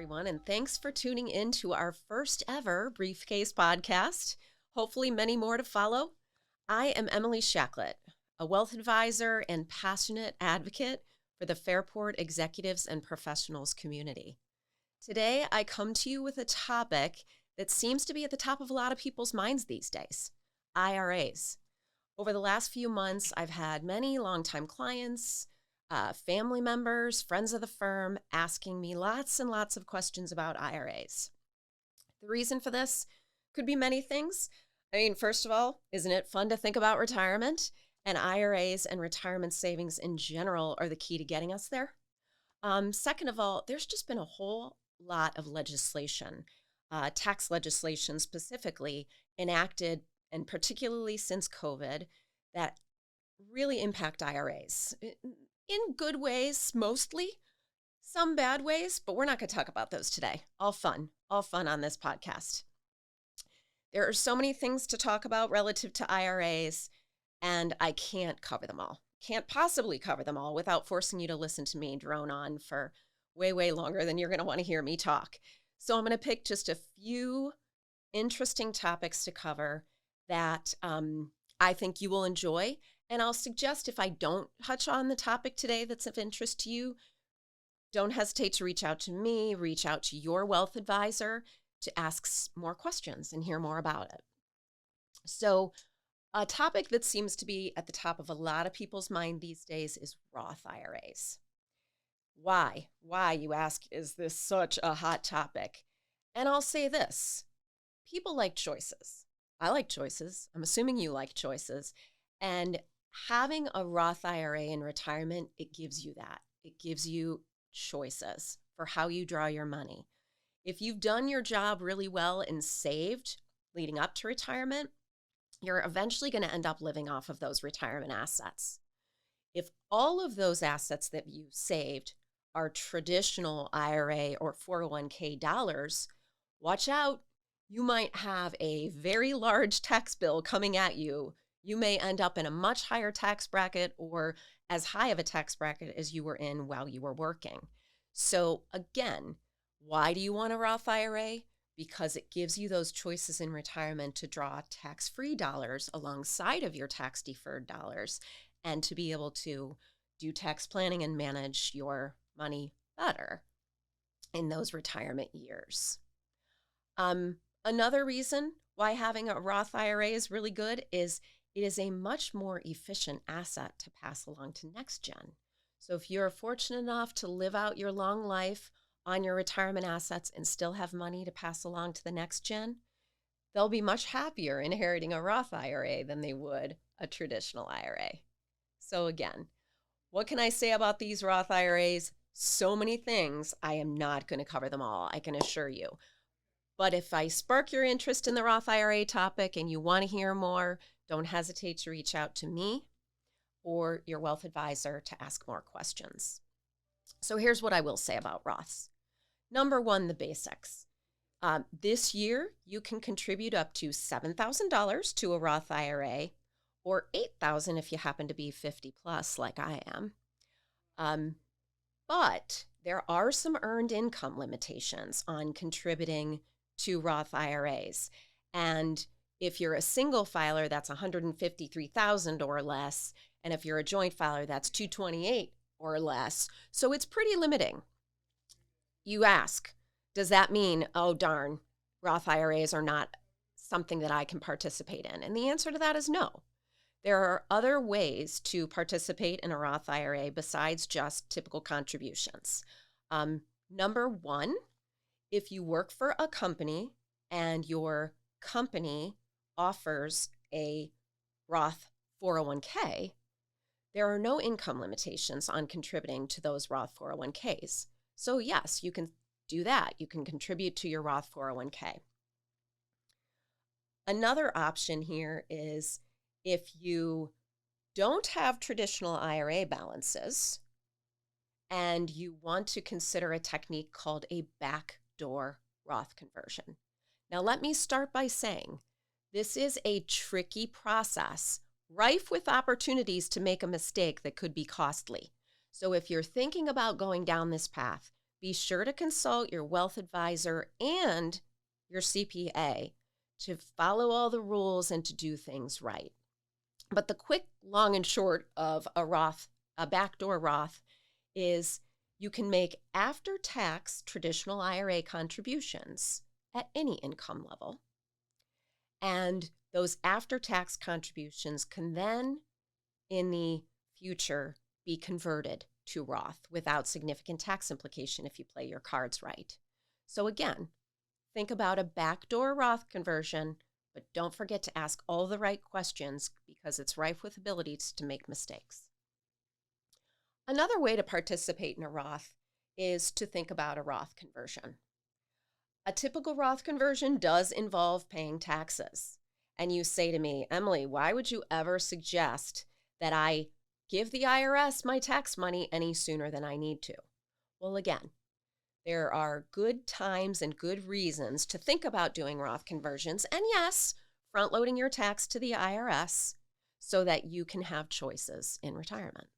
everyone, and thanks for tuning in to our first ever Briefcase podcast. Hopefully, many more to follow. I am Emily Shacklett, a wealth advisor and passionate advocate for the Fairport executives and professionals community. Today, I come to you with a topic that seems to be at the top of a lot of people's minds these days: IRAs. Over the last few months, I've had many longtime clients, family members, friends of the firm asking me lots and lots of questions about IRAs. The reason for this could be many things. First of all, isn't it fun to think about retirement? And IRAs and retirement savings in general are the key to getting us there. Second of all, there's just been a whole lot of legislation, tax legislation specifically, enacted, and particularly since COVID, that really impact IRAs. In good ways, mostly, some bad ways, but we're not going to talk about those today. All fun on this podcast. There are so many things to talk about relative to IRAs, and I can't cover them all. Can't possibly cover them all without forcing you to listen to me drone on for way longer than you're going to want to hear me talk. So I'm going to pick just a few interesting topics to cover that I think you will enjoy. And I'll suggest if I don't touch on the topic today that's of interest to you, don't hesitate to reach out to me, reach out to your wealth advisor to ask more questions and hear more about it. So a topic that seems to be at the top of a lot of people's mind these days is Roth IRAs. Why, you ask, is this such a hot topic? And I'll say this: people like choices. I like choices. I'm assuming you like choices. And having a Roth IRA in retirement, it gives you that. It gives you choices for how you draw your money. If you've done your job really well and saved leading up to retirement, you're eventually going to end up living off of those retirement assets. If all of those assets that you saved are traditional IRA or 401k dollars, watch out. You might have a very large tax bill coming at you. You may end up in a much higher tax bracket or as high of a tax bracket as you were in while you were working. So again, why do you want a Roth IRA? Because it gives you those choices in retirement to draw tax-free dollars alongside of your tax-deferred dollars and to be able to do tax planning and manage your money better in those retirement years. Another reason why having a Roth IRA is really good is it is a much more efficient asset to pass along to next gen. So if you're fortunate enough to live out your long life on your retirement assets and still have money to pass along to the next gen, they'll be much happier inheriting a Roth IRA than they would a traditional IRA. So again, what can I say about these Roth IRAs? So many things. I am not going to cover them all, I can assure you. But if I spark your interest in the Roth IRA topic and you want to hear more, don't hesitate to reach out to me or your wealth advisor to ask more questions. So here's what I will say about Roths. Number one, the basics. This year, you can contribute up to $7,000 to a Roth IRA or $8,000 if you happen to be 50 plus like I am. But there are some earned income limitations on contributing to Roth IRAs. And if you're a single filer, that's $153,000 or less. And if you're a joint filer, that's $228,000 or less. So it's pretty limiting. You ask, does that mean, oh darn, Roth IRAs are not something that I can participate in? And the answer to that is no. There are other ways to participate in a Roth IRA besides just typical contributions. Number one, if you work for a company and your company offers a Roth 401k, there are no income limitations on contributing to those Roth 401ks. So yes, you can do that. You can contribute to your Roth 401k. Another option here is if you don't have traditional IRA balances and you want to consider a technique called a backdoor Roth conversion. Now, let me start by saying this is a tricky process, rife with opportunities to make a mistake that could be costly. So if you're thinking about going down this path, be sure to consult your wealth advisor and your CPA to follow all the rules and to do things right. But the quick, long, and short of a backdoor Roth is you can make after-tax traditional IRA contributions at any income level. And those after-tax contributions can then, in the future, be converted to Roth without significant tax implication if you play your cards right. So again, think about a backdoor Roth conversion, but don't forget to ask all the right questions because it's rife with abilities to make mistakes. Another way to participate in a Roth is to think about a Roth conversion. A typical Roth conversion does involve paying taxes. And you say to me, Emily, why would you ever suggest that I give the IRS my tax money any sooner than I need to? Well, again, there are good times and good reasons to think about doing Roth conversions. And yes, front-loading your tax to the IRS so that you can have choices in retirement.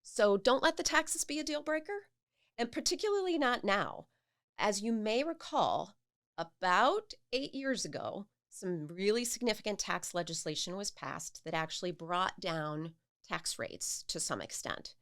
So don't let the taxes be a deal breaker, and particularly not now. As you may recall, about 8 years ago, some really significant tax legislation was passed that actually brought down tax rates to some extent.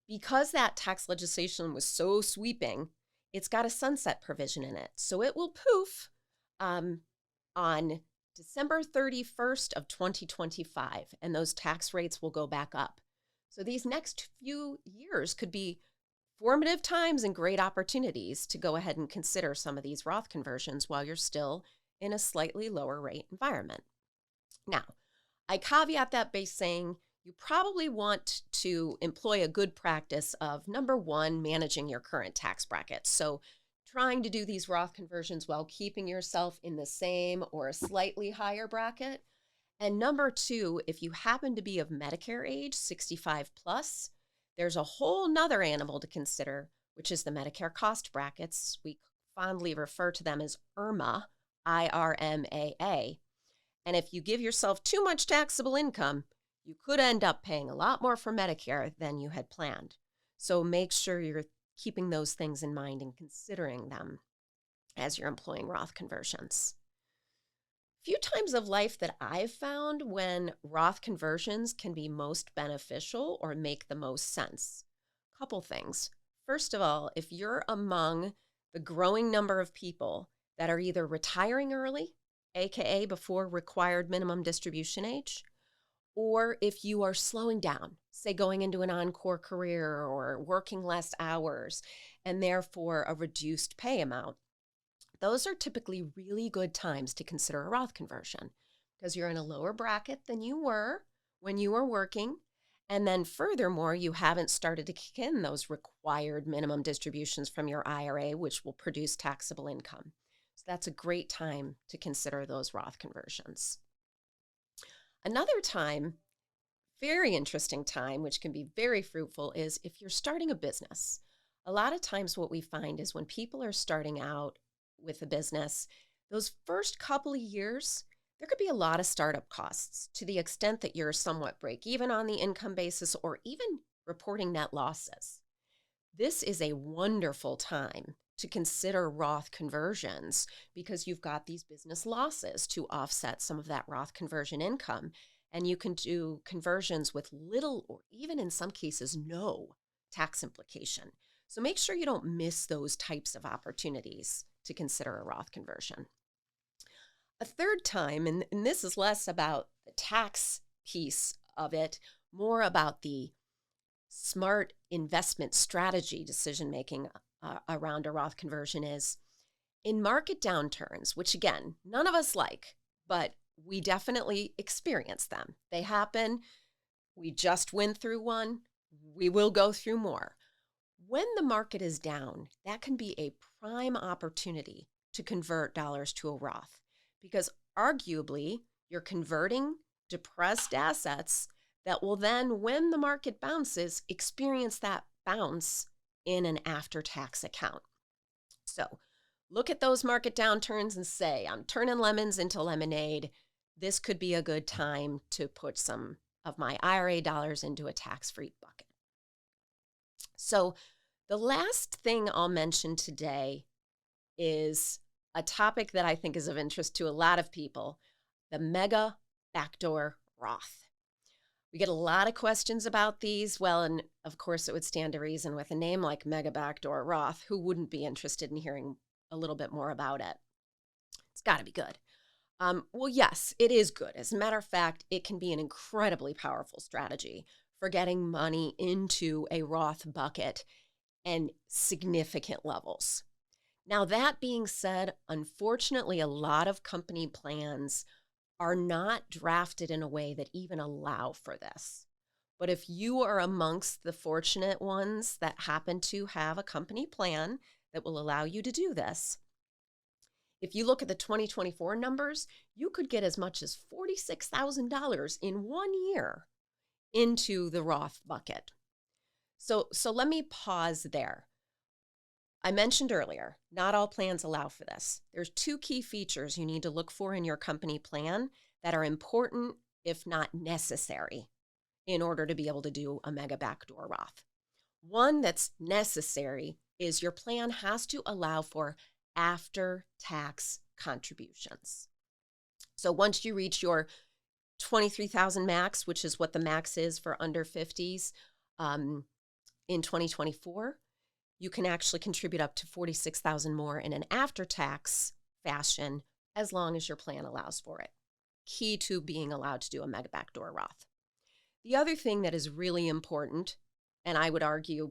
Because that tax legislation was so sweeping, it's got a sunset provision in it. So it will poof on December 31st of 2025, and those tax rates will go back up. So these next few years could be formative times and great opportunities to go ahead and consider some of these Roth conversions while you're still in a slightly lower rate environment. Now, I caveat that by saying you probably want to employ a good practice of, number one, managing your current tax bracket. So trying to do these Roth conversions while keeping yourself in the same or a slightly higher bracket. And number two, if you happen to be of Medicare age, 65 plus, there's a whole nother animal to consider, which is the Medicare cost brackets. We fondly refer to them as IRMA, IRMAA. And if you give yourself too much taxable income, you could end up paying a lot more for Medicare than you had planned. So make sure you're keeping those things in mind and considering them as you're employing Roth conversions. Few times of life that I've found when Roth conversions can be most beneficial or make the most sense. Couple things. First of all, if you're among the growing number of people that are either retiring early, aka before required minimum distribution age, or if you are slowing down, say going into an encore career or working less hours and therefore a reduced pay amount, those are typically really good times to consider a Roth conversion because you're in a lower bracket than you were when you were working. And then furthermore, you haven't started to kick in those required minimum distributions from your IRA, which will produce taxable income. So that's a great time to consider those Roth conversions. Another time, very interesting time, which can be very fruitful, is if you're starting a business. A lot of times what we find is when people are starting out with a business, those first couple of years, there could be a lot of startup costs to the extent that you're somewhat break even on the income basis or even reporting net losses. This is a wonderful time to consider Roth conversions because you've got these business losses to offset some of that Roth conversion income. And you can do conversions with little or even in some cases no tax implication. So make sure you don't miss those types of opportunities to consider a Roth conversion. A third time, and this is less about the tax piece of it, more about the smart investment strategy decision-making around a Roth conversion, is in market downturns, which again, none of us like, but we definitely experience them. They happen. We just went through one. We will go through more. When the market is down, that can be a prime opportunity to convert dollars to a Roth because arguably you're converting depressed assets that will then, when the market bounces, experience that bounce in an after-tax account. So look at those market downturns and say, I'm turning lemons into lemonade. This could be a good time to put some of my IRA dollars into a tax-free bucket. So The last thing I'll mention today is a topic that I think is of interest to a lot of people, the Mega Back Door Roth. We get a lot of questions about these. Well, and of course, it would stand to reason with a name like Mega Back Door Roth, who wouldn't be interested in hearing a little bit more about it? It's got to be good. Well, yes, it is good. As a matter of fact, it can be an incredibly powerful strategy for getting money into a Roth bucket and significant levels. Now, that being said, unfortunately, a lot of company plans are not drafted in a way that even allow for this. But if you are amongst the fortunate ones that happen to have a company plan that will allow you to do this, if you look at the 2024 numbers, you could get as much as $46,000 in 1 year into the Roth bucket. So let me pause there. I mentioned earlier, not all plans allow for this. There's 2 key features you need to look for in your company plan that are important, if not necessary, in order to be able to do a Mega Backdoor Roth. One that's necessary is your plan has to allow for after-tax contributions. So once you reach your 23,000 max, which is what the max is for under 50s in 2024, you can actually contribute up to 46,000 more in an after-tax fashion as long as your plan allows for it. Key to being allowed to do a Mega Backdoor Roth. The other thing that is really important, and I would argue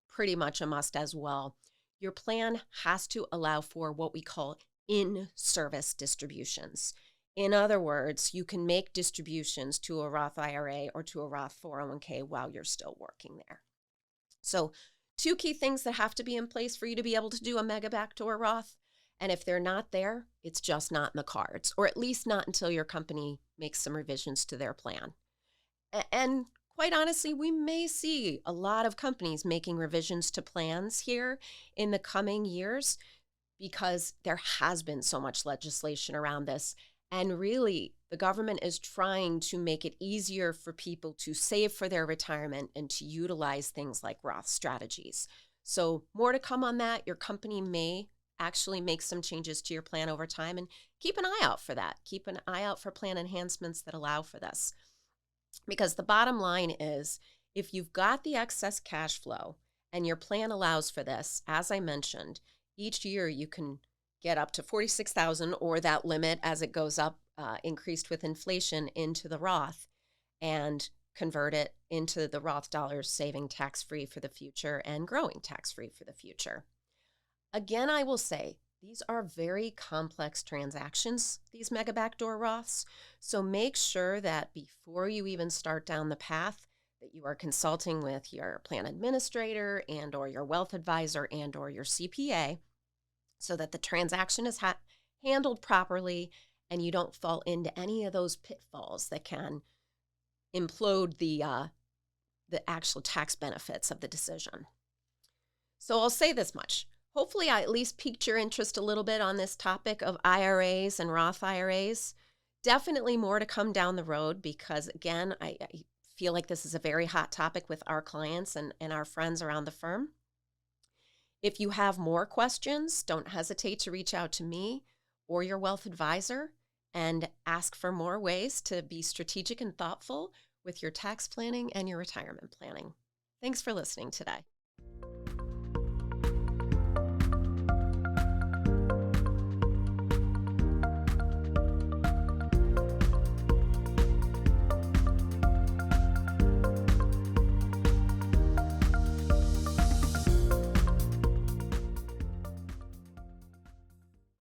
pretty much a must as well, your plan has to allow for what we call in-service distributions. In other words, you can make distributions to a Roth IRA or to a Roth 401k while you're still working there. So 2 key things that have to be in place for you to be able to do a Mega Backdoor Roth. And if they're not there, it's just not in the cards, or at least not until your company makes some revisions to their plan. And quite honestly, we may see a lot of companies making revisions to plans here in the coming years because there has been so much legislation around this. And really, the government is trying to make it easier for people to save for their retirement and to utilize things like Roth strategies. So more to come on that. Your company may actually make some changes to your plan over time, and keep an eye out for that. Keep an eye out for plan enhancements that allow for this. Because the bottom line is, if you've got the excess cash flow and your plan allows for this, as I mentioned, each year you can get up to 46,000 or that limit as it goes up, increased with inflation, into the Roth and convert it into the Roth dollars, saving tax-free for the future and growing tax-free for the future. Again, I will say, these are very complex transactions, these Mega Backdoor Roths. So make sure that before you even start down the path, that you are consulting with your plan administrator and or your wealth advisor and or your CPA so that the transaction is handled properly and you don't fall into any of those pitfalls that can implode the actual tax benefits of the decision. So I'll say this much. Hopefully I at least piqued your interest a little bit on this topic of IRAs and Roth IRAs. Definitely more to come down the road because, again, I feel like this is a very hot topic with our clients and our friends around the firm. If you have more questions, don't hesitate to reach out to me or your wealth advisor and ask for more ways to be strategic and thoughtful with your tax planning and your retirement planning. Thanks for listening today.